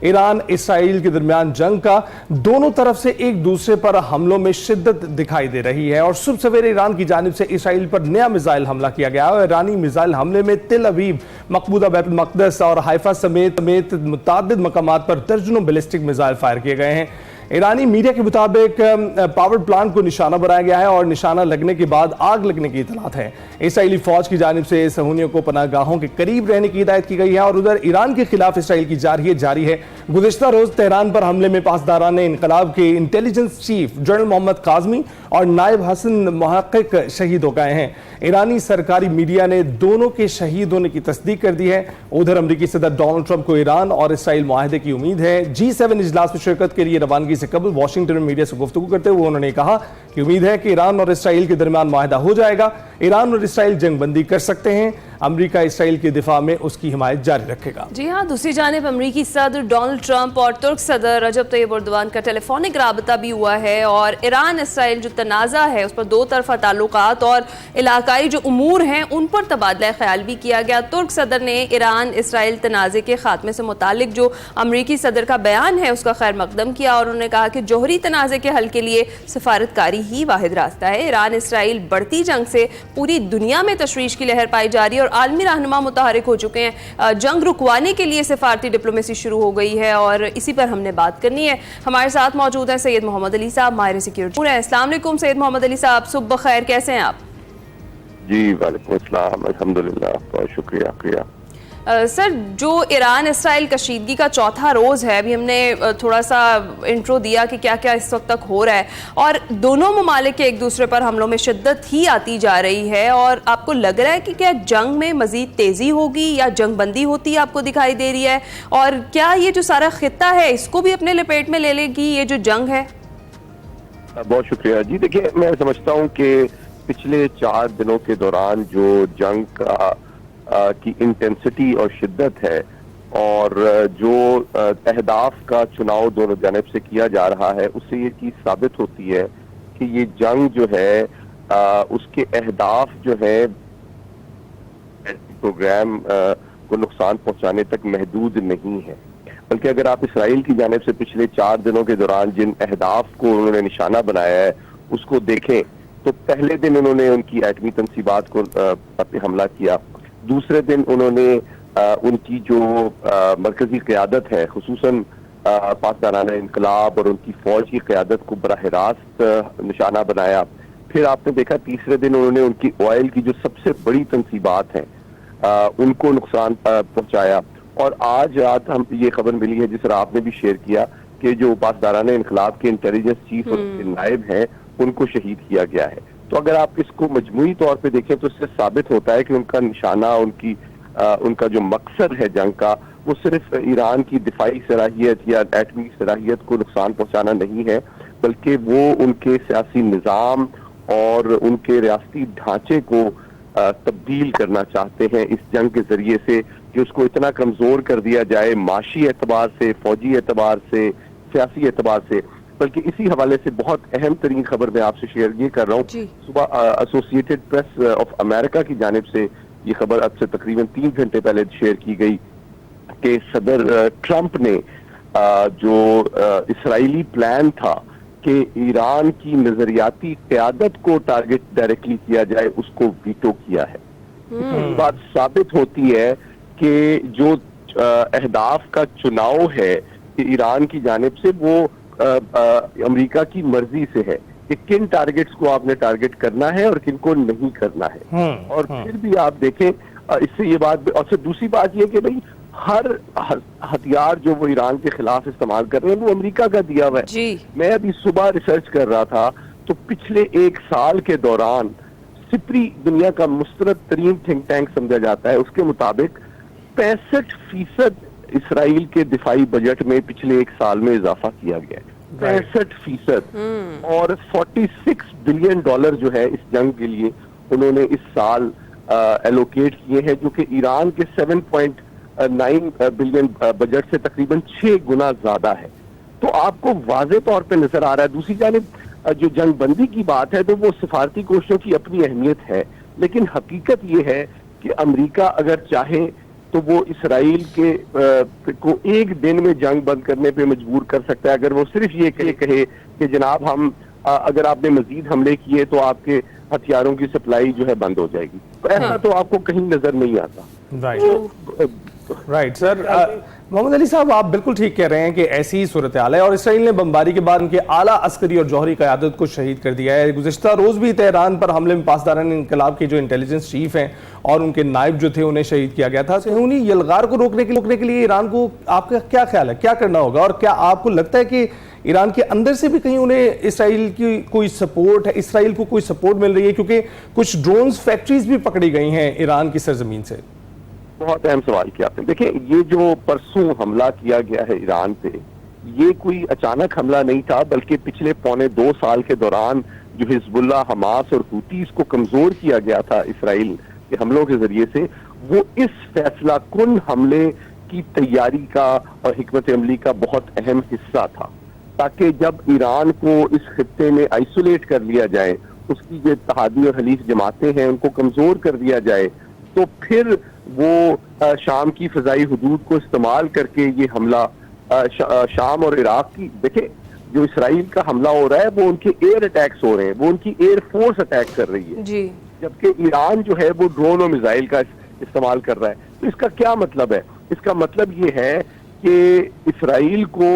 Iran Israel के दरमियान जंग का दोनों तरफ से एक दूसरे पर हमलों में शिद्दत दिखाई दे रही है और सुबह सवेरे ईरान की जानिब से इसराइल पर नया मिसाइल हमला किया गया और ईरानी मिसाइल हमले में तेल अवीव, मकबूजा बैतुल मक़दस और हाइफा समेत मुतअद्दिद मकामात पर दर्जनों बैलिस्टिक मिसाइल फायर किए गए हैं। ईरानी मीडिया के मुताबिक पावर प्लांट को निशाना बनाया गया है और निशाना लगने के बाद आग लगने की इतलात है। इसराइली फौज की जानिब से सहूनियों को पनाहगाहों के करीब रहने की हिदायत की गई है और उधर ईरान के खिलाफ इसराइल की जारी है। गुज़िश्ता रोज तेहरान पर हमले में पासदारान इनकलाब के intelligence chief general Mohammad Kazemi और नायब हसन मुहक्किक शहीद हो गए हैं। ईरानी सरकारी मीडिया ने दोनों के शहीद होने की तस्दीक कर दी है। उधर अमेरिकी सदर डोनाल्ड ट्रंप को ईरान और इसराइल मुआहदे की उम्मीद है। G7 इजलास में शिरकत के लिए रवानगी से कबल वाशिंगटन में मीडिया से गुफ्तगू करते हुए उन्होंने कहा कि उम्मीद है कि ईरान और इसराइल के दरमियान मुआहदा हो जाएगा। ईरान और इसराइल जंगबंदी कर सकते हैं। अमेरिका इसराइल के दिफा में उसकी हिमायत जारी रखेगा। जी हाँ, दूसरी जानिब अमेरिकी सदर डोनाल्ड ट्रंप और तुर्क सदर रजब तैयब एर्दोगान का टेलीफोनिक राबता भी हुआ है और ईरान इसराइल जो तनाज़ा है उस पर दो तरफा ताल्लुकात और इलाकाई जो उमूर हैं उन पर तबादला ख्याल भी किया गया। तुर्क सदर ने ईरान इसराइल तनाज़े के खात्मे से मुतालिक जो अमेरिकी सदर का बयान है उसका खैर मकदम किया और उन्होंने कहा कि जोहरी तनाज़े के हल के लिए सफारतकारी ही वाहिद रास्ता है। ईरान इसराइल बढ़ती जंग से पूरी दुनिया में तशवीश की लहर पाई जा रही है और आलमी रहनुमा मुतहरिक हो चुके हैं। जंग रुकवाने के लिए सिफारती डिप्लोमेसी शुरू हो गई है और इसी पर हमने बात करनी है। हमारे साथ मौजूद हैं सैयद मोहम्मद अली साहब, माहिर सिक्योरिटी। अस्सलाम वालेकुम सैयद मोहम्मद अली साहब, सुबह खैर, कैसे हैं आप? जी वालेकुम अस्सलाम, अल्हम्दुलिल्लाह, बहुत शुक्रिया। सर, जो ईरान इसराइल कशीदगी का चौथा रोज़ है, अभी हमने थोड़ा सा इंट्रो दिया कि क्या क्या इस वक्त तक हो रहा है और दोनों ममालिक के एक दूसरे पर हमलों में शिद्दत ही आती जा रही है और आपको लग रहा है कि क्या जंग में मज़ीद तेज़ी होगी या जंग बंदी होती आपको दिखाई दे रही है और क्या ये जो सारा खित्ता है इसको भी अपने लपेट में ले लेगी ये जो जंग है? बहुत शुक्रिया जी। देखिए, मैं समझता हूँ कि पिछले 4 दिनों के दौरान जो जंग की इंटेंसिटी और शिद्दत है और जो अहदाफ का चुनाव दोनों जानिब से किया जा रहा है उससे ये चीज साबित होती है कि ये जंग जो है उसके अहदाफ जो है प्रोग्राम को नुकसान पहुंचाने तक महदूद नहीं है, बल्कि अगर आप इसराइल की जानिब से पिछले 4 दिनों के दौरान जिन अहदाफ को उन्होंने निशाना बनाया है उसको देखें तो पहले दिन उन्होंने उनकी एटमी तनसीबात को हमला किया। दूसरे दिन उन्होंने उनकी जो मरकजी क़यादत है, खुसूसन पासदाराना इनकलाब और उनकी फौज की क़यादत को बराह रास्त निशाना बनाया। फिर आपने देखा तीसरे दिन उन्होंने उनकी ऑयल की जो सबसे बड़ी तनसीबात हैं उनको नुकसान पहुंचाया। और आज रात हम ये खबर मिली है, जिस तरह आपने भी शेयर किया, कि जो पासदाराना इनकलाब के इंटेलिजेंस चीफ और नायब हैं उनको शहीद किया गया है। तो अगर आप इसको मजमूई तौर पे देखें तो इससे साबित होता है कि उनका निशाना, उनका जो मकसद है जंग का, वो सिर्फ ईरान की दिफाई सलाहियत या एटमी सलाहियत को नुकसान पहुंचाना नहीं है, बल्कि वो उनके सियासी निज़ाम और उनके रियासती ढांचे को तब्दील करना चाहते हैं इस जंग के जरिए से कि उसको इतना कमजोर कर दिया जाए माशी एतबार से, फौजी एतबार से, सियासी एतबार से। बल्कि इसी हवाले से बहुत अहम तरीन खबर मैं आपसे शेयर ये कर रहा हूँ। सुबह एसोसिएटेड प्रेस ऑफ अमेरिका की जानिब से ये खबर अब से तकरीबन 3 घंटे पहले शेयर की गई कि सदर ट्रंप ने जो इसराइली प्लान था कि ईरान की नजरियाती क़यादत को टारगेट डायरेक्टली किया जाए उसको वीटो किया है। इस बात साबित होती है कि जो अहदाफ का चुनाव है कि ईरान की जानिब से वो अमेरिका की मर्जी से है कि किन टारगेट्स को आपने टारगेट करना है और किन को नहीं करना है। और फिर भी आप देखें इससे ये बात, और फिर दूसरी बात ये कि भाई हर हथियार जो वो ईरान के खिलाफ इस्तेमाल कर रहे हैं वो अमेरिका का दिया हुआ है। मैं अभी सुबह रिसर्च कर रहा था तो पिछले 1 साल के दौरान सिप्री दुनिया का मुस्तरद तरीन थिंक टैंक समझा जाता है, उसके मुताबिक 65% इसराइल के दिफाई बजट में पिछले 1 साल में इजाफा किया गया है। 65% और $46 बिलियन जो है इस जंग के लिए उन्होंने इस साल एलोकेट किए हैं, जो कि ईरान के 7.9 बिलियन बजट से तकरीबन 6 गुना ज्यादा है। तो आपको वाज़े तौर पे नजर आ रहा है। दूसरी जानिब जो जंग बंदी की बात है तो वो सिफारती कोशिशों की अपनी अहमियत है, लेकिन हकीकत ये है कि अमेरिका अगर चाहे तो वो इसराइल के को एक दिन में जंग बंद करने पे मजबूर कर सकता है। अगर वो सिर्फ ये कहे कि जनाब हम अगर आपने मजीद हमले किए तो आपके हथियारों की सप्लाई जो है बंद हो जाएगी, तो ऐसा तो आपको कहीं नजर नहीं आता। राइट सर, मोहम्मद अली साहब आप बिल्कुल ठीक कह रहे हैं कि ऐसी ही सूरत हाल है और इसराइल ने बमबारी के बाद उनके आला अस्करी और जौहरी क़यादत को शहीद कर दिया है। गुज़िश्ता रोज़ भी तेहरान पर हमले में पासदारान इंकलाब के जो इंटेलिजेंस चीफ हैं और उनके नायब जो थे उन्हें शहीद किया गया था। उन्हीं यलगार को रोकने के लिए ईरान को आपका क्या ख्याल है, क्या करना होगा? और क्या आपको लगता है कि ईरान के अंदर से भी कहीं उन्हें इसराइल की कोई सपोर्ट है, इसराइल को कोई सपोर्ट मिल रही है? क्योंकि कुछ ड्रोन्स फैक्ट्रीज भी पकड़ी गई हैं ईरान की सरजमीन से। बहुत अहम सवाल किया आपने। देखिए, ये जो परसों हमला किया गया है ईरान पे, ये कोई अचानक हमला नहीं था, बल्कि पिछले 2.25 साल के दौरान जो हिजबुल्लाह, हमास और हूतीस को कमजोर किया गया था इसराइल के हमलों के जरिए से, वो इस फैसला कुन हमले की तैयारी का और हिकमत अमली का बहुत अहम हिस्सा था, ताकि जब ईरान को इस खित्ते में आइसोलेट कर लिया जाए, उसकी जो इत्तेहादी और हलीफ जमातें हैं उनको कमजोर कर दिया जाए, तो फिर वो शाम की फजाई हुदूद को इस्तेमाल करके ये हमला शाम और इराक की, देखिए जो इसराइल का हमला हो रहा है वो उनके एयर अटैक्स हो रहे हैं, वो उनकी एयर फोर्स अटैक कर रही है जी, जबकि ईरान जो है वो ड्रोन और मिसाइल का इस्तेमाल कर रहा है। तो इसका क्या मतलब है? इसका मतलब ये है कि इसराइल को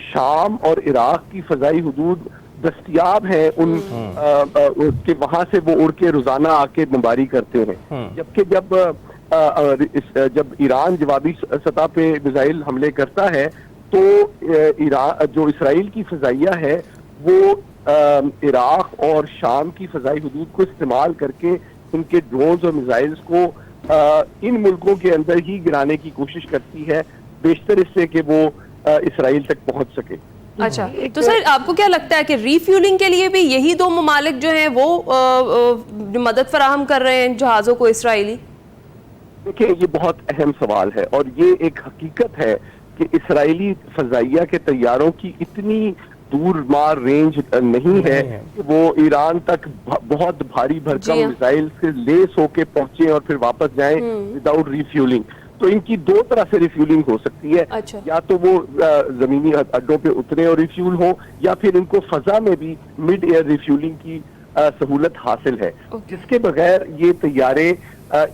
शाम और इराक की फजाई हुदूद दस्तयाब है उन के, वहां से वो उड़ के रोजाना आके बमबारी करते हैं। जबकि जब ईरान जवाबी सतह पे मिसाइल हमले करता है तो ईरान जो इसराइल की फजाइया है वो इराक और शाम की फजाई हुदूद को इस्तेमाल करके इनके ड्रोन्स और मिसाइल्स को इन मुल्कों के अंदर ही गिराने की कोशिश करती है, बेशतर इससे कि वो इसराइल तक पहुंच सके। अच्छा, तो सर आपको क्या लगता है कि रीफ्यूलिंग के लिए भी यही दो ममालिक जो हैं वो मदद फराहम कर रहे हैं जहाज़ों को इसराइली? देखिए, ये बहुत अहम सवाल है और ये एक हकीकत है कि इसराइली फजाइया के तैयारों की इतनी दूरमार रेंज नहीं है कि वो ईरान तक बहुत भारी भरकम मिसाइल से लेस होके पहुंचे और फिर वापस जाएं विदाउट रिफ्यूलिंग। तो इनकी दो तरह से रिफ्यूलिंग हो सकती है। अच्छा। या तो वो जमीनी अड्डों पे उतरे और रिफ्यूल हो, या फिर इनको फजा में भी मिड एयर रिफ्यूलिंग की सहूलत हासिल है, जिसके बगैर ये तैयारे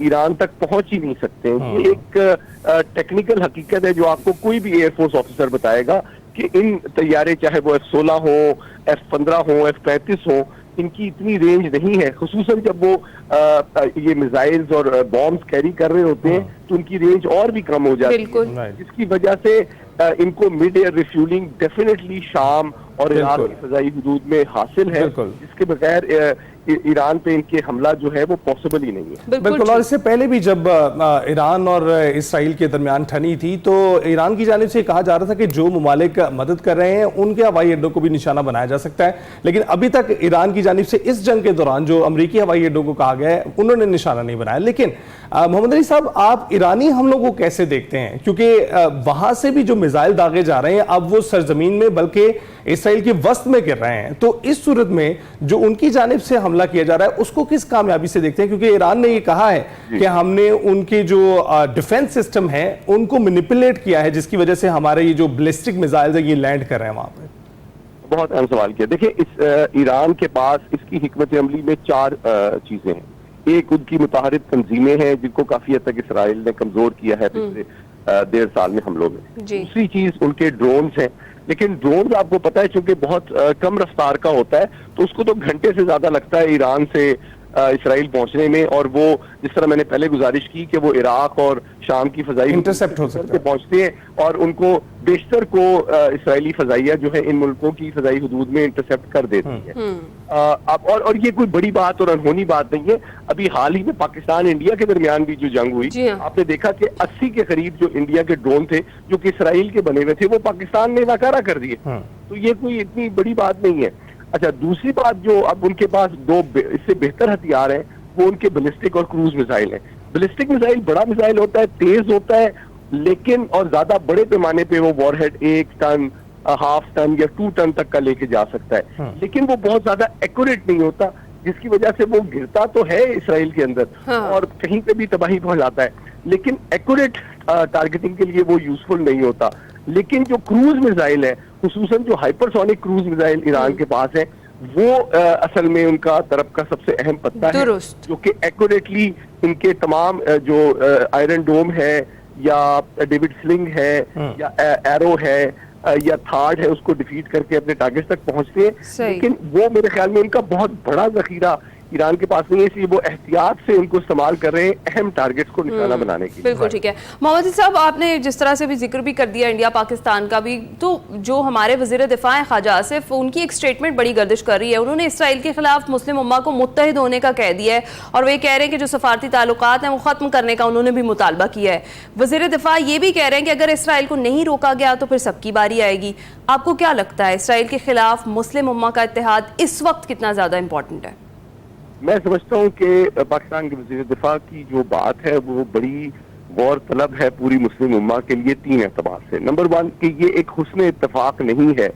ईरान तक पहुंच ही नहीं सकते। ये एक टेक्निकल हकीकत है जो आपको कोई भी एयरफोर्स ऑफिसर बताएगा कि इन तैयारे, चाहे वो F-16 हो, F-15 हो, F-35 हो, इनकी इतनी रेंज नहीं है, खुसूसन जब वो ये मिसाइल्स और बॉम्ब्स कैरी कर रहे होते हैं तो उनकी रेंज और भी कम हो जाती है, जिसकी वजह से इनको मिड एयर रिफ्यूलिंग डेफिनेटली शाम और इराक की फजाई हुदूद में हासिल है, जिसके बगैर ईरान पे इनके हमला जो है वो पॉसिबल ही नहीं है। बिल्कुल। और इससे पहले भी जब ईरान और इसराइल के दरमियान ठनी थी तो ईरान की जानिब से कहा जा रहा था कि जो ममालिक मदद कर रहे हैं उनके हवाई अड्डों को भी निशाना बनाया जा सकता है, लेकिन अभी तक ईरान की जानिब से इस जंग के दौरान जो अमरीकी हवाई अड्डों को कहा गया है उन्होंने निशाना नहीं बनाया। लेकिन मोहम्मद अली साहब, आप ईरानी हमलों को कैसे देखते हैं? क्योंकि वहां से भी जो मिसाइल दागे जा रहे हैं अब वो सरजमीन में बल्कि इसराइल के वस्त में गिर रहे हैं, तो इस सूरत में जो उनकी जानिब से हमला किया जा रहा है उसको किस कामयाबी से देखते हैं? क्योंकि ईरान ने ये कहा है कि हमने उनके जो डिफेंस सिस्टम है उनको मैनिपुलेट किया है, जिसकी वजह से हमारे ये जो बैलिस्टिक मिसाइल है ये लैंड कर रहे हैं वहां पर। बहुत अहम सवाल किया। देखिए, इस ईरान के पास इसकी हिकमत अमली में 4 चीजें हैं। एक, उनकी मुताहरिफ तंजीमें हैं जिनको काफी हद तक इसराइल ने कमजोर किया है पिछले 1.5 साल में हमलों में। दूसरी चीज उनके ड्रोन्स हैं, लेकिन ड्रोन आपको पता है चूंकि बहुत कम रफ्तार का होता है तो उसको तो घंटे से ज्यादा लगता है ईरान से इसराइल पहुंचने में, और वो जिस तरह मैंने पहले गुजारिश की कि वो इराक और शाम की फजाई इंटरसेप्ट हो सकते पहुंचते हैं और उनको बेशतर को इसराइली फजाइया जो है इन मुल्कों की फजाई हुदूद में इंटरसेप्ट कर देती है। और ये कोई बड़ी बात और अनहोनी बात नहीं है। अभी हाल ही में पाकिस्तान इंडिया के दरमियान भी जो जंग हुई, आपने देखा कि 80 के करीब जो इंडिया के ड्रोन थे जो कि इसराइल के बने हुए थे वो पाकिस्तान ने नाकारा कर दिए। तो ये कोई इतनी बड़ी बात नहीं है। अच्छा, दूसरी बात, जो अब उनके पास 2 इससे बेहतर हथियार हैं वो उनके बैलिस्टिक और क्रूज मिसाइल हैं। बैलिस्टिक मिसाइल बड़ा मिसाइल होता है, तेज होता है, लेकिन और ज्यादा बड़े पैमाने पे वो वॉरहेड 1 टन, हाफ टन या 2 टन तक का लेके जा सकता है, लेकिन वो बहुत ज्यादा एक्यूरेट नहीं होता, जिसकी वजह से वो गिरता तो है इसराइल के अंदर और कहीं पे भी तबाही पहुंच जाता है, लेकिन एक्यूरेट टारगेटिंग के लिए वो यूजफुल नहीं होता। लेकिन जो क्रूज मिसाइल है, खुसूसन जो हाइपरसोनिक क्रूज मिसाइल ईरान के पास है, वो असल में उनका तरफ का सबसे अहम पत्ता है, जो कि एक्यूरेटली इनके तमाम जो आयरन डोम है या डेविड स्लिंग है या एरो है या थार्ड है, उसको डिफीट करके अपने टारगेट तक पहुंचते हैं। लेकिन वो मेरे ख्याल में उनका बहुत बड़ा जखीरा ईरान के पास नहीं है, इसलिए वो एहतियात से उनको इस्तेमाल कर रहे हैं अहम टारगेट्स को निशाना बनाने के लिए। बिल्कुल ठीक है। मोहम्मद साहब, आपने जिस तरह से भी जिक्र भी कर दिया इंडिया पाकिस्तान का भी, तो जो हमारे वज़ीर दिफा हैं ख्वाजा आसिफ, उनकी एक स्टेटमेंट बड़ी गर्दिश कर रही है। उन्होंने इसराइल के खिलाफ मुस्लिम उम्मा को मुत्तहिद होने का कह दिया है और वे कह रहे हैं कि जो सफारती ताल्लुकात हैं वो ख़त्म करने का उन्होंने भी मुतालबा किया है। वज़ीर दिफा ये भी कह रहे हैं कि अगर इसराइल को नहीं रोका गया तो फिर सबकी बारी आएगी। आपको क्या लगता है, इसराइल के खिलाफ मुस्लिम उम्मा का इत्तेहाद इस वक्त कितना ज़्यादा इंपॉर्टेंट है? मैं समझता हूँ कि पाकिस्तान के वज़ीर दिफा की जो बात है वो बड़ी गौर तलब है पूरी मुस्लिम उम्मा के लिए, 3 एतबार से। नंबर 1 कि ये एक हुस्न इत्तफाक नहीं है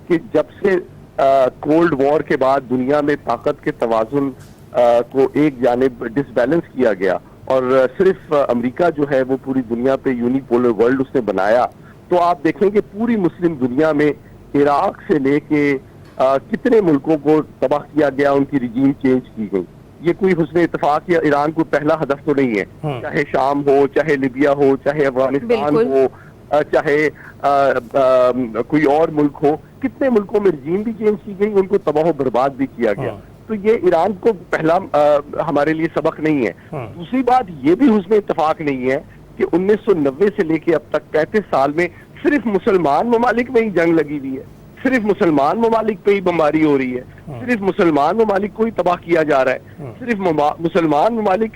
कि जब से कोल्ड वॉर के बाद दुनिया में ताकत के तवाजुन को एक जानिब डिसबैलेंस किया गया और सिर्फ अमेरिका जो है वो पूरी दुनिया पे यूनिपोलर वर्ल्ड उसने बनाया, तो आप देखेंगे पूरी मुस्लिम दुनिया में इराक से लेके कितने मुल्कों को तबाह किया गया, उनकी रिजीम चेंज की गई। ये कोई हुस्न इत्तफाक या ईरान को पहला हदफ तो नहीं है, चाहे शाम हो, चाहे लिबिया हो, चाहे अफगानिस्तान हो, चाहे कोई और मुल्क हो, कितने मुल्कों में रिजीम भी चेंज की गई, उनको तबाह बर्बाद भी किया गया। तो ये ईरान को पहला हमारे लिए सबक नहीं है। दूसरी बात ये भी हुस्न इत्तफाक नहीं है कि 1990 से लेके अब तक 35 साल में सिर्फ मुसलमान ममालिक में ही जंग लगी हुई है, सिर्फ मुसलमान ममालिक पे ही बमबारी हो रही है, सिर्फ मुसलमान ममालिक को ही तबाह किया जा रहा है, सिर्फ मुसलमान ममालिक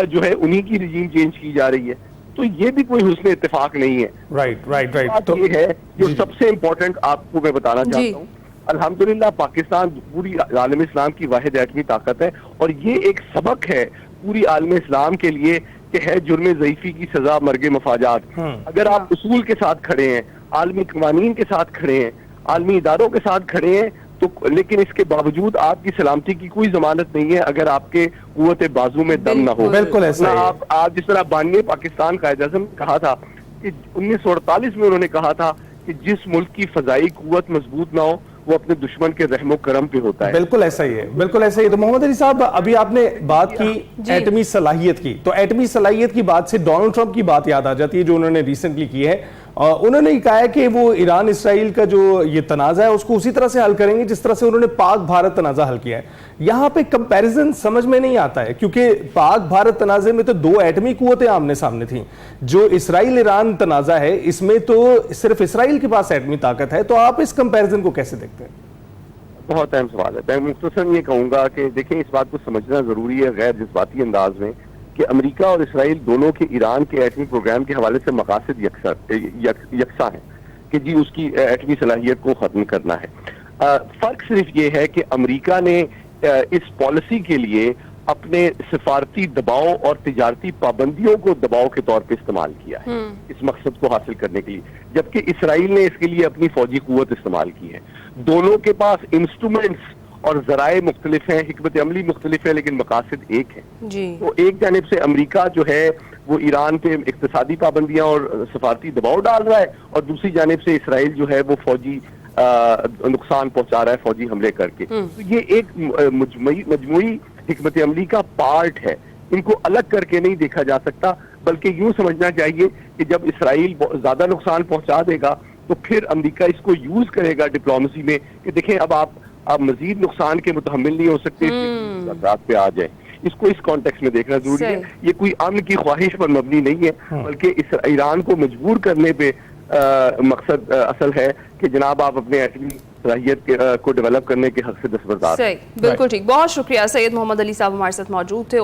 जो है उन्हीं की रिजीम चेंज की जा रही है। तो ये भी कोई हुस्न इत्तेफाक नहीं है। राइट। तो ये है जो सबसे इम्पोर्टेंट आपको मैं बताना चाहता हूँ, अल्हम्दुलिल्लाह पाकिस्तान पूरी आलम इस्लाम की वाहिद एटमी ताकत है और ये एक सबक है पूरी आलम इस्लाम के लिए कि है जुर्म ज़ईफ़ी की सजा मर्ग मफाजात। अगर आप उसूल के साथ खड़े हैं, आलमी कवानीन के साथ खड़े हैं, आलमी इदारों के साथ खड़े हैं, तो लेकिन इसके बावजूद आपकी सलामती की कोई जमानत नहीं है अगर आपके कुव्वत बाजू में दम ना हो। बिल्कुल ऐसा है। आप जिस तरह 92 पाकिस्तान कायद-ए-आज़म ने कहा था कि 1948 में उन्होंने कहा था कि जिस मुल्क की फजाई कुव्वत मजबूत ना हो वो अपने दुश्मन के रहमो करम पे होता है। बिल्कुल ऐसा ही है, बिल्कुल ऐसा ही। तो मोहम्मद अली साहब, अभी आपने बात की एटमी सलाहियत की, तो एटमी सलाहियत की बात से डोनाल्ड ट्रंप की बात याद आ जाती है जो उन्होंने रिसेंटली की है। उन्होंने कहा है कि वो ईरान इसराइल का जो ये तनाज़ा है उसको उसी तरह से हल करेंगे जिस तरह से उन्होंने पाक भारत तनाज़ा हल किया है। यहाँ पे कंपैरिजन समझ में नहीं आता है क्योंकि पाक भारत तनाज़े में तो 2 एटमी कुव्वतें आमने सामने थी। जो इसराइल ईरान तनाज़ा है इसमें तो सिर्फ इसराइल के पास एटमी ताकत है। तो आप इस कंपैरिजन को कैसे देखते हैं? बहुत अहम सवाल है। मैं मुख्तसरन ये कहूंगा कि देखें, इस बात को समझना जरूरी है गैर जज्बाती अंदाज में कि अमेरिका और इसराइल दोनों के ईरान के एटमी प्रोग्राम के हवाले से मकासद यकसा है कि जी उसकी एटमी सलाहियत को खत्म करना है। फर्क सिर्फ ये है कि अमेरिका ने इस पॉलिसी के लिए अपने सिफारती दबाव और तिजारती पाबंदियों को दबाव के तौर पे इस्तेमाल किया है इस मकसद को हासिल करने के लिए, जबकि इसराइल ने इसके लिए अपनी फौजी कुव्वत इस्तेमाल की है। दोनों के पास इंस्ट्रूमेंट्स और जराए मुख्तलिफ हैं, हिकमत अमली मुख्तलिफ है, लेकिन मकासद एक है। तो एक जानिब से अमेरिका जो है वो ईरान पे इक्तिसादी पाबंदियां और सफारती दबाव डाल रहा है और दूसरी जानिब से इसराइल जो है वो फौजी नुकसान पहुंचा रहा है फौजी हमले करके। तो ये एक मजमूई हिकमत अमली का पार्ट है, इनको अलग करके नहीं देखा जा सकता, बल्कि यूं समझना चाहिए कि जब इसराइल ज्यादा नुकसान पहुंचा देगा तो फिर अमेरिका इसको यूज करेगा डिप्लोमेसी में कि देखें अब आप मजीद नुकसान के मुतहम्मिल नहीं हो सकते, रात पे आ जाए। इसको इस कॉन्टेक्स्ट में देखना जरूरी है। ये कोई अमन की ख्वाहिश पर मबनी नहीं है, बल्कि इस ईरान को मजबूर करने पे मकसद असल है कि जनाब आप अपने एटमी सलाहियत को डेवलप करने के हक से दस्तबरदार। बिल्कुल ठीक। बहुत शुक्रिया। सैयद मोहम्मद अली साहब हमारे साथ मौजूद थे।